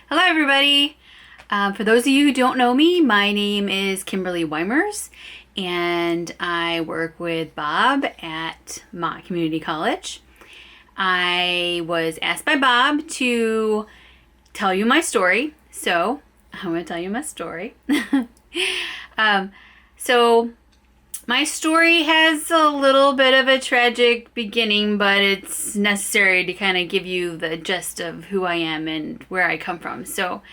Hello, everybody. For those of you who don't know me, my name is Kimberly Weimers, and I work with Bob at Mott Community College. I was asked by Bob to tell you my story, so I'm going to tell you my story. um, so my story has a little bit of a tragic beginning, but it's necessary to kind of give you the gist of who I am and where I come from. So,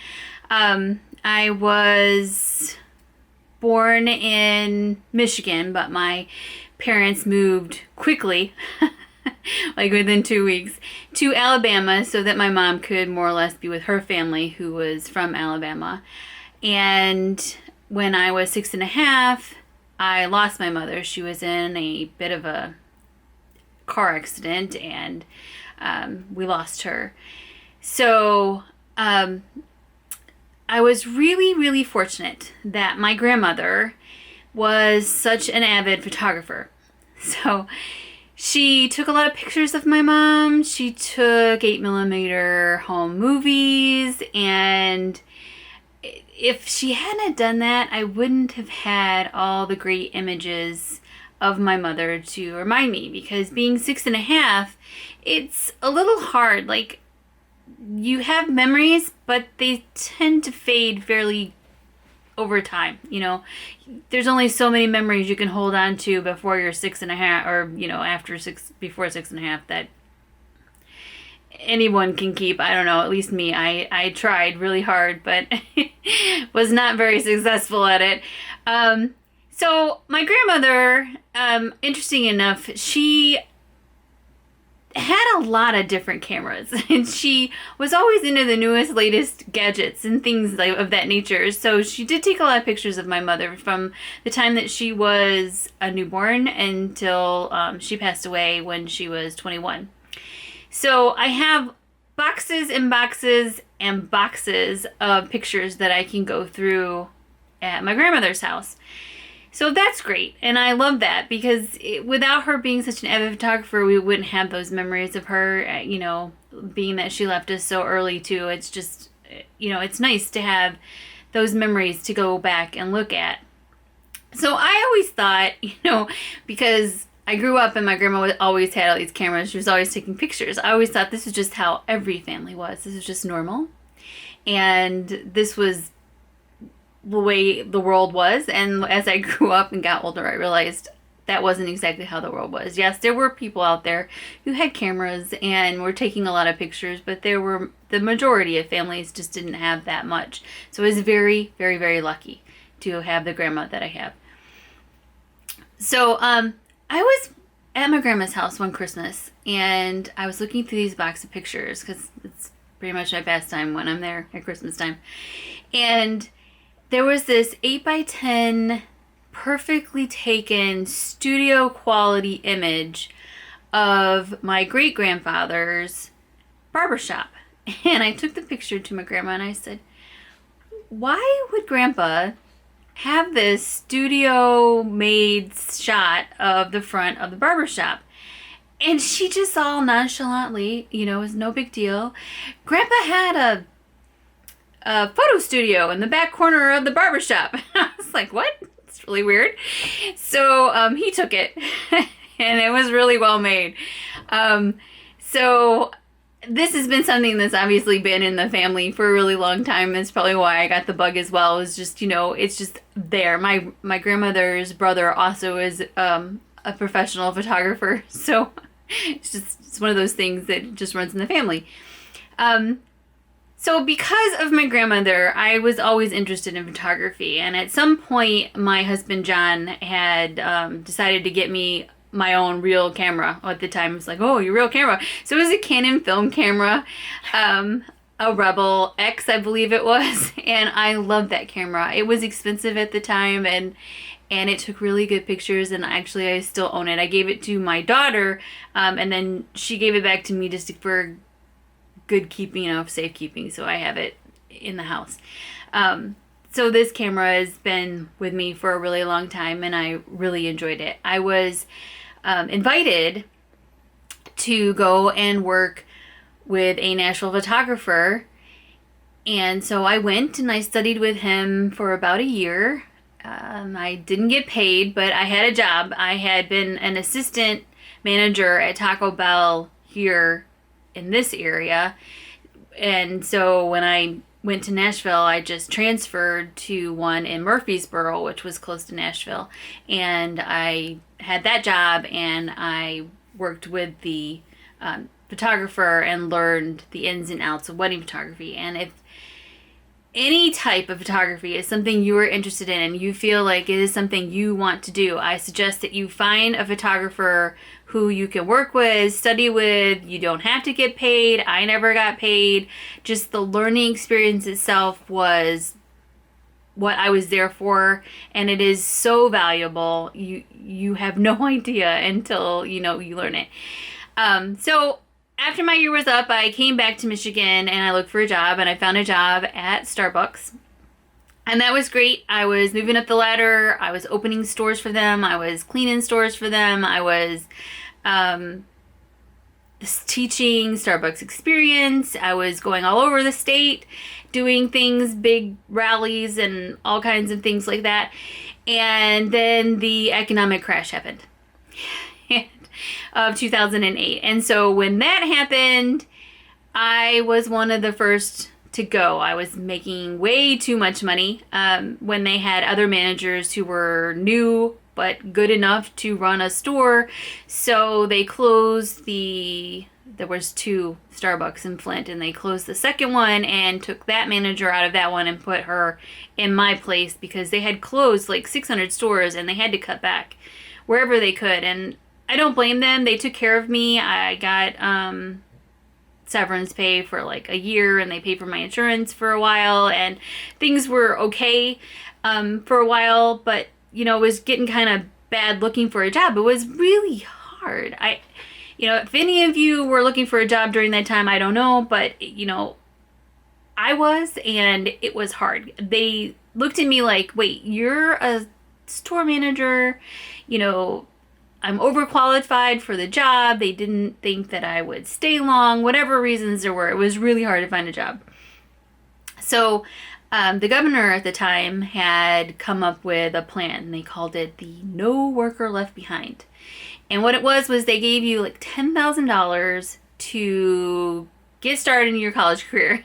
I was born in Michigan, but my parents moved quickly, like within 2 weeks, to Alabama so that my mom could more or less be with her family who was from Alabama. And when I was 6.5, I lost my mother. She was in a bit of a car accident, and we lost her. So I was really, really fortunate that my grandmother was such an avid photographer. So she took a lot of pictures of my mom. She took 8mm home movies, and if she hadn't done that, I wouldn't have had all the great images of my mother to remind me, because being 6.5, it's a little hard. Like, you have memories, but they tend to fade fairly over time. You know, there's only so many memories you can hold on to before you're 6.5, or, before 6.5, that anyone can keep. I don't know, at least me. I tried really hard, but was not very successful at it. So my grandmother, interesting enough, she had a lot of different cameras, and she was always into the newest, latest gadgets and things like of that nature. So she did take a lot of pictures of my mother from the time that she was a newborn until she passed away when she was 21. So I have boxes and boxes and boxes of pictures that I can go through at my grandmother's house. So that's great, and I love that, because without her being such an avid photographer, we wouldn't have those memories of her, being that she left us so early too. It's just, it's nice to have those memories to go back and look at. So I always thought, because I grew up and my grandma always had all these cameras, she was always taking pictures, I always thought this was just how every family was. This is just normal. And this was the way the world was. And as I grew up and got older, I realized that wasn't exactly how the world was. Yes, there were people out there who had cameras and were taking a lot of pictures, but the majority of families just didn't have that much. So I was very, very, very lucky to have the grandma that I have. So, I was at my grandma's house one Christmas, and I was looking through these box of pictures, because it's pretty much my pastime when I'm there at Christmas time. And there was this 8x10 perfectly taken studio quality image of my great-grandfather's barbershop. And I took the picture to my grandma and I said, why would Grandpa have this studio made shot of the front of the barbershop? And she just all nonchalantly, it was no big deal. Grandpa had a photo studio in the back corner of the barbershop. I was like, what? It's really weird. So he took it, and it was really well made. So this has been something that's obviously been in the family for a really long time. That's probably why I got the bug as well. Is just, it's just there. My grandmother's brother also is a professional photographer. So it's one of those things that just runs in the family. So because of my grandmother, I was always interested in photography. And at some point, my husband, John, had decided to get me my own real camera. At the time, it was like, oh, your real camera. So it was a Canon film camera, a Rebel X, I believe it was. And I loved that camera. It was expensive at the time, and it took really good pictures, and actually I still own it. I gave it to my daughter, and then she gave it back to me just for good keeping, safekeeping, so I have it in the house. So this camera has been with me for a really long time, and I really enjoyed it. I was invited to go and work with a national photographer And so I went and I studied with him for about a year. I didn't get paid, but I had a job. I had been an assistant manager at Taco Bell here in this area. And so when I went to Nashville, I just transferred to one in Murfreesboro, which was close to Nashville. And I had that job, and I worked with the photographer and learned the ins and outs of wedding photography. And if any type of photography is something you are interested in and you feel like it is something you want to do, I suggest that you find a photographer who you can work with, study with. You don't have to get paid. I never got paid. Just the learning experience itself was what I was there for, and it is so valuable. You have no idea until you learn it. So after my year was up, I came back to Michigan and I looked for a job, and I found a job at Starbucks. And that was great. I was moving up the ladder. I was opening stores for them. I was cleaning stores for them. I was teaching Starbucks experience. I was going all over the state doing things, big rallies and all kinds of things like that. And then the economic crash happened of 2008. And so when that happened, I was one of the first to go. I was making way too much money when they had other managers who were new but good enough to run a store. So they closed there was 2 Starbucks in Flint, and they closed the second one and took that manager out of that one and put her in my place, because they had closed like 600 stores and they had to cut back wherever they could. And I don't blame them. They took care of me. I got severance pay for like a year, and they paid for my insurance for a while, and things were okay for a while, but it was getting kind of bad looking for a job. It was really hard. If any of you were looking for a job during that time, I don't know, but I was, and it was hard. They looked at me like, wait, you're a store manager, I'm overqualified for the job. They didn't think that I would stay long, whatever reasons there were. It was really hard to find a job. So the governor at the time had come up with a plan. They called it the No Worker Left Behind. And what it was they gave you like $10,000 to get started in your college career.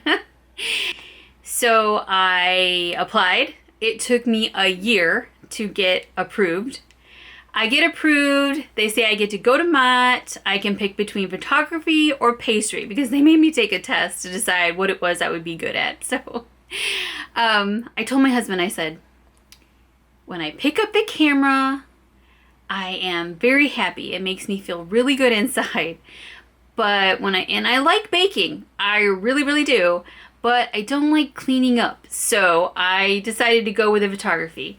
So I applied. It took me a year to get approved. I get approved. They say I get to go to Mott. I can pick between photography or pastry, because they made me take a test to decide what it was I would be good at. So I told my husband, I said, when I pick up the camera, I am very happy. It makes me feel really good inside. But I like baking. I really, really do. But I don't like cleaning up. So I decided to go with the photography.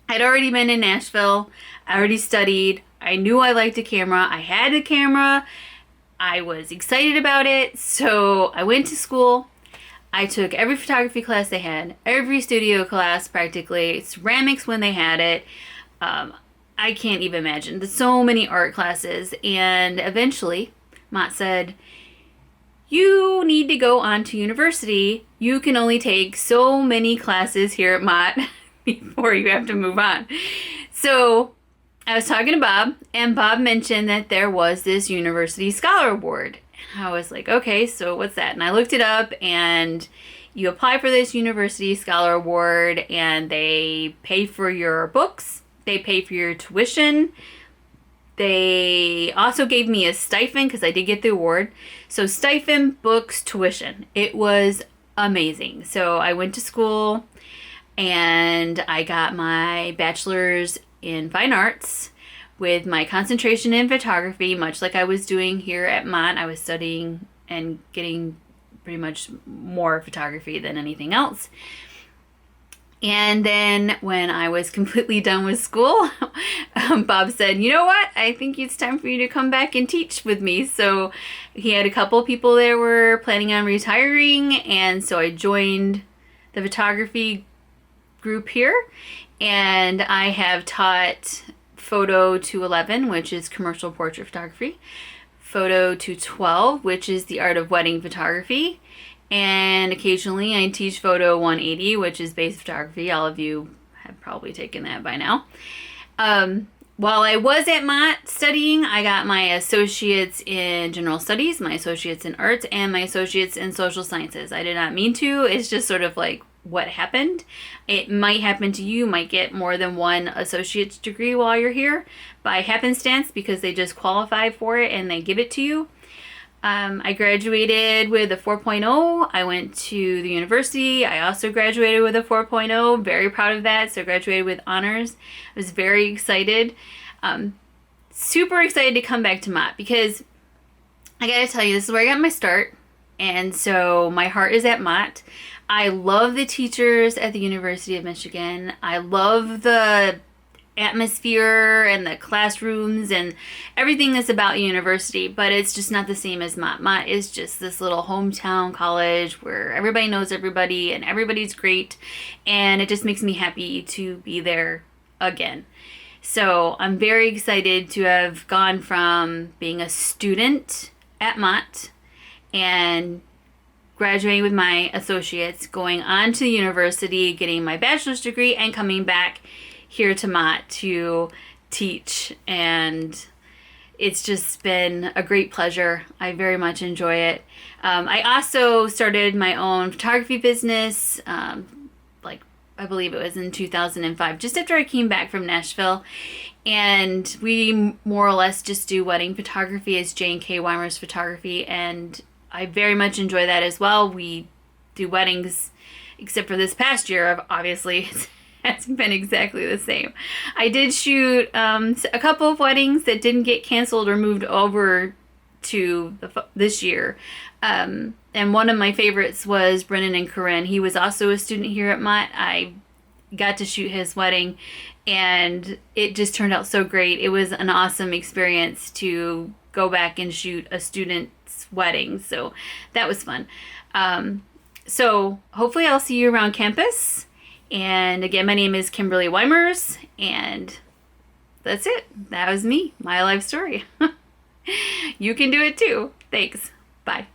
I'd already been in Nashville. I already studied. I knew I liked a camera. I had a camera. I was excited about it. So I went to school. I took every photography class they had, every studio class practically, ceramics when they had it. I can't even imagine. There's so many art classes. And eventually, Mott said, you need to go on to university. You can only take so many classes here at Mott before you have to move on. So I was talking to Bob, and Bob mentioned that there was this University Scholar Award. And I was like, okay, so what's that? And I looked it up, and you apply for this University Scholar Award, and they pay for your books. They pay for your tuition. They also gave me a stipend because I did get the award. So stipend, books, tuition. It was amazing. So I went to school and I got my bachelor's in fine arts with my concentration in photography, much like I was doing here at Mott. I was studying and getting pretty much more photography than anything else. And then when I was completely done with school, Bob said, you know what? I think it's time for you to come back and teach with me. So he had a couple people that were planning on retiring. And so I joined the photography group here. And I have taught Photo 211, which is commercial portrait photography. Photo 212, which is the art of wedding photography. And occasionally I teach Photo 180, which is basic photography. All of you have probably taken that by now. While I was at Mott studying, I got my associates in general studies, my associates in arts, and my associates in social sciences. I did not mean to. It's just sort of like what happened. It might happen to you. You might get more than one associate's degree while you're here by happenstance because they just qualify for it and they give it to you. I graduated with a 4.0. I went to the university. I also graduated with a 4.0. Very proud of that. So I graduated with honors. I was very excited. Super excited to come back to Mott because I gotta tell you, this is where I got my start. And so my heart is at Mott. I love the teachers at the University of Michigan. I love the atmosphere and the classrooms and everything that's about university, but it's just not the same as Mott. Mott is just this little hometown college where everybody knows everybody and everybody's great, and it just makes me happy to be there again. So I'm very excited to have gone from being a student at Mott and graduating with my associates, going on to the university, getting my bachelor's degree, and coming back here to Mott to teach, and it's just been a great pleasure. I very much enjoy it. I also started my own photography business, like I believe it was in 2005, just after I came back from Nashville, and we more or less just do wedding photography as J&K Weimer's Photography, and I very much enjoy that as well. We do weddings, except for this past year, obviously. Hasn't been exactly the same. I did shoot a couple of weddings that didn't get canceled or moved over to this year. And one of my favorites was Brennan and Corinne. He was also a student here at Mott. I got to shoot his wedding, and it just turned out so great. It was an awesome experience to go back and shoot a student's wedding. So that was fun. So hopefully I'll see you around campus. And again, my name is Kimberly Weimers, and that's it. That was me, my life story. You can do it too. Thanks. Bye.